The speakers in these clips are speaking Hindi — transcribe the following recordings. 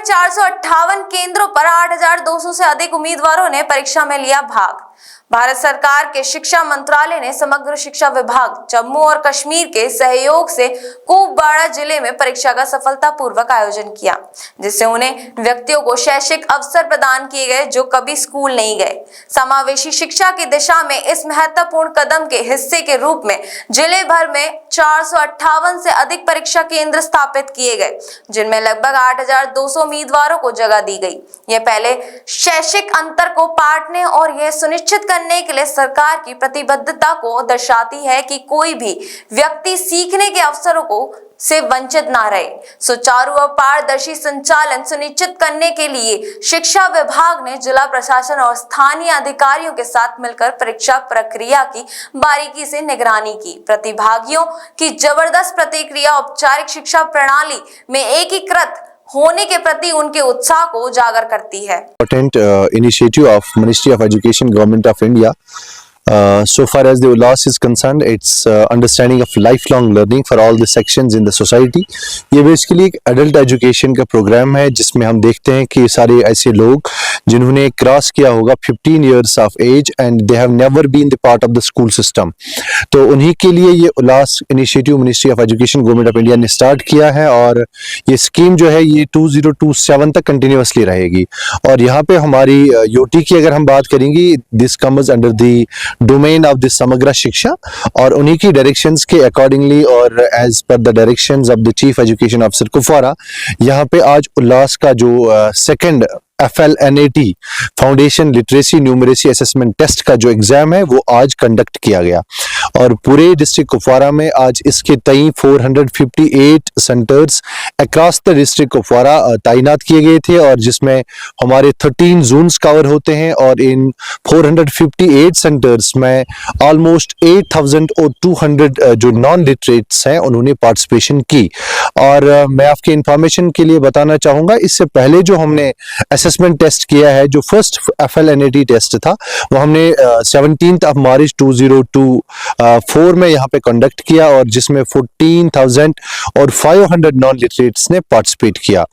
458 केंद्रों पर 8,200 से अधिक उम्मीदवारों ने परीक्षा में लिया भाग। भारत सरकार के शिक्षा मंत्रालय ने समग्र शिक्षा विभाग जम्मू और कश्मीर के सहयोग से कुपवाड़ा जिले में परीक्षा का सफलतापूर्वक आयोजन किया, जिससे उन्हें व्यक्तियों को शैक्षिक अवसर प्रदान किए गए जो कभी स्कूल नहीं गए। समावेशी शिक्षा की दिशा में इस महत्वपूर्ण कदम के हिस्से के रूप में जिले भर में 458 से अधिक परीक्षा केंद्र स्थापित किए गए, जिनमें लगभग 8,200 उम्मीदवारों को जगह दी गई। यह पहले शैक्षिक अंतर को पाटने और यह सुनिश्चित करने के लिए सरकार की प्रतिबद्धता को दर्शाती है कि कोई भी व्यक्ति सीखने के अवसरों को से वंचित ना रहे। सुचारू और पारदर्शी संचालन सुनिश्चित करने के लिए शिक्षा विभाग ने जिला प्रशासन और स्थानीय अधिकारियों के साथ मिलकर परीक्षा प्रक्रिया की बारीकी से निगरानी की। प्रतिभागियों की जबरदस्त प्रतिक्रिया औपचारिक शिक्षा प्रणाली में एकीकृत होने के प्रति उनके उत्साह को उजागर करती है। Initiative of Ministry of Education, Government of India. So far as the ULAS is concerned, it's understanding of lifelong learning for all the sections in the society. ये बेसिकली एक एडल्ट एजुकेशन का प्रोग्राम है जिसमें हम देखते हैं कि सारे ऐसे लोग जिन्होंने क्रॉस किया होगा 15 years of age and they have never been the part of the school system, तो उन्हीं के लिए ये ULAS initiative ministry of education government of India ने स्टार्ट किया है और ये स्कीम जो है ये 2027 तक कंटिन्यूसली रहेगी। और यहाँ पे हमारी यूटी की अगर हम बात करेंगे, this comes under the domain of the समग्र शिक्षा और उन्हीं की डायरेक्शंस के अकॉर्डिंगली और as per the directions of the chief education officer Kupwara, यहाँ पे आज उल्लास का जो second FLNAT foundation literacy numeracy assessment test का जो एग्जाम है वो आज कंडक्ट किया गया और पूरे डिस्ट्रिक्ट कुपवाड़ा में आज इसके तई 458 centres across the district Kupwara तैनात किए गए थे और जिसमें हमारे 13 जोन्स कवर होते हैं और इन 458 सेंटर्स में ऑलमोस्ट 8,200 जो नॉन लिटरेट्स हैं उन्होंने पार्टिसिपेशन की। और मैं आपके इंफॉर्मेशन के लिए बताना चाहूँगा, इससे पहले जो हमने असेसमेंट टेस्ट किया है, जो फर्स्ट FLNAT टेस्ट था वो हमने 17 मार्च 2024 में यहाँ पे कंडक्ट किया और जिसमें 14,500 नॉन लिटरेट्स ने पार्टिसिपेट किया।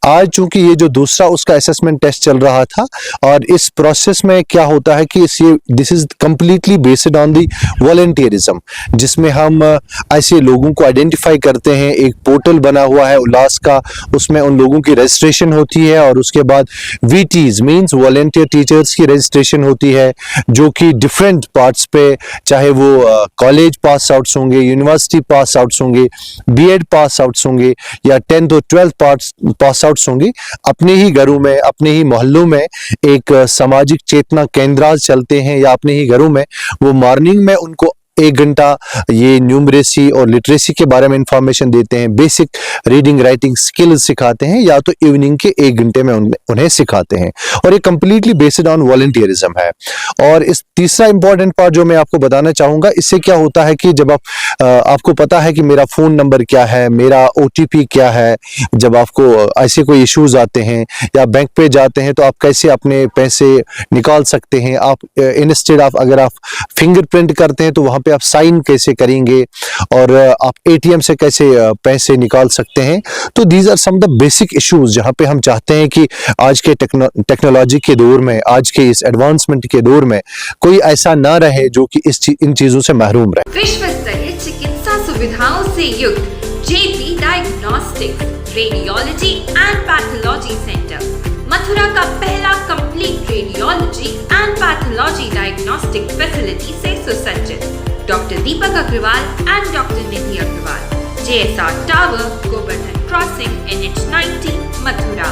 आज चूंकि ये जो दूसरा उसका असेसमेंट टेस्ट चल रहा था और इस प्रोसेस में क्या होता है कि this is completely based on the volunteerism, जिसमें हम ऐसे लोगों को आइडेंटिफाई करते हैं। एक पोर्टल बना हुआ है उल्लास का, उसमें उन लोगों की रजिस्ट्रेशन होती है और उसके बाद VTs मींस वॉलंटियर टीचर्स की रजिस्ट्रेशन होती है जो कि डिफरेंट पार्ट्स पे, चाहे वो कॉलेज पास आउट्स होंगे, यूनिवर्सिटी पास आउट्स होंगे, BEd पास आउट्स होंगे या 10th और 12th पास आउट्स होंगे, अपने ही घरों में अपने ही मोहल्लों में एक सामाजिक चेतना केंद्र चलते हैं या अपने ही घरों में वो मॉर्निंग में उनको 1 घंटा ये न्यूमरेसी और लिटरेसी के बारे में इंफॉर्मेशन देते हैं, बेसिक रीडिंग राइटिंग स्किल्स सिखाते हैं या तो इवनिंग के 1 घंटे में उन्हें सिखाते हैं और ये कंप्लीटली बेस्ड ऑन वॉलंटियरिज्म है। और इस तीसरा इंपॉर्टेंट पार्ट जो मैं आपको बताना चाहूँगा, इससे क्या होता है कि जब आपको पता है कि मेरा फ़ोन नंबर क्या है, मेरा OTP क्या है, जब आपको ऐसे कोई इश्यूज आते हैं या बैंक पे जाते हैं तो आप कैसे अपने पैसे निकाल सकते हैं। आप इंस्टेड ऑफ अगर आप फिंगरप्रिंट करते हैं तो वहाँ आप साइन कैसे करेंगे और आप ATM से कैसे पैसे निकाल सकते हैं। तो these are some the basic issues जहां पे हम चाहते हैं कि आज के टेक्नोलॉजी के दौर में, आज के इस एडवांसमेंट के दौर में कोई ऐसा ना रहे जो कि इन चीजों से महरूम रहे। विश्व स्तरीय चिकित्सा सुविधाओं से युक्त JP diagnostics radiology and pathology centre, Mathura का पहला complete radiology and pathology diagnostic facility से सुसज्जित। Doctor Deepak Agarwal and doctor Nidhi Agarwal, JSR tower, Govardhan crossing, NH90, Mathura.